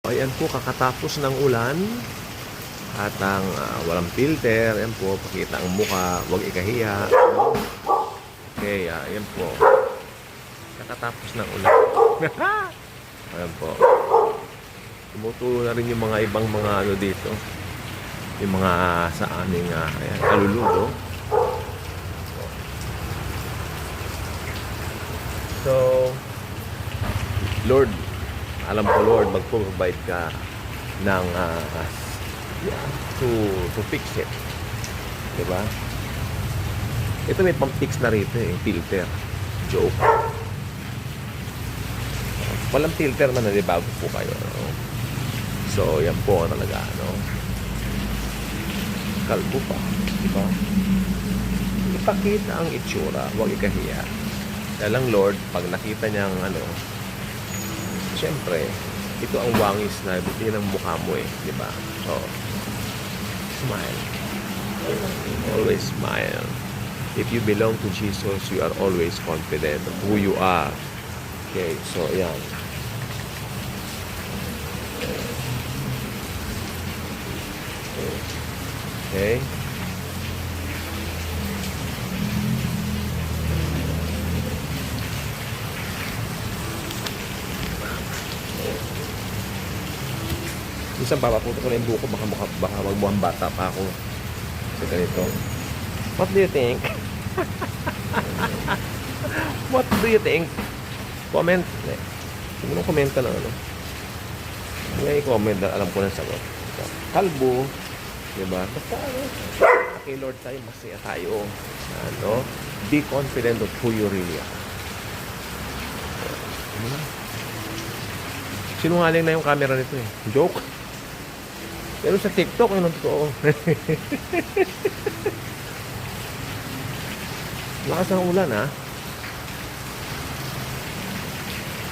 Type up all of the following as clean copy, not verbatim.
Ayan po, kakatapos ng ulan at ang walang filter. Ayan po, pakita ang muka, huwag ikahiya. Okay, ayan po. Kakatapos ng ulan. Ayan po. Tumutulo na rin yung mga ibang mga ano dito. Yung mga sa aming ayan, kaluludo. So, Lord, alam ko Lord, mag-provide ka ng to fix it. Diba? Ito may pang-fix na rito filter. Joke. Walang filter man na bago po kayo. No? So, yan po talaga. No? Kalbo pa. Diba? Ipakita ang itsura. Huwag ikahiya. Kaya lang Lord, pag nakita niyang siyempre, ito ang wangis na yun ang mukha mo di ba? So, smile. Always smile. If you belong to Jesus, you are always confident of who you are. Okay, so yan. Okay. Minsan papaputo ko na yung buko, baka magmukhang bata pa ako sa ganito. What do you think? What do you think? Comment. Huwag mo komenta lang May comment na alam ko na sagot. Kalbo. Diba? Basta kay Lord tayo, masaya tayo. Be confident of who you really are. Sinungaling na yung camera nito Joke. Pero sa TikTok, yun ang totoo. Lakas ng ulan,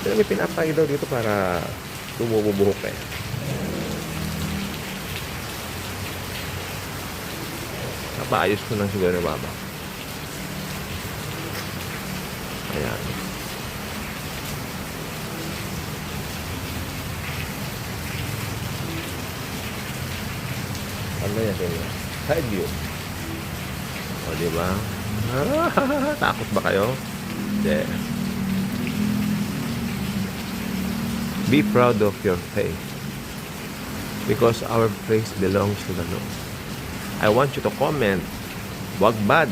Pero may pinapay daw dito para tumububuhok Napaayos ko ng siguro na baba. Ayan. Ano yan sa'yo? Side view. O, diba? Takot ba kayo? Hindi. Be proud of your faith. Because our faith belongs to the Lord. I want you to comment. Wag bad,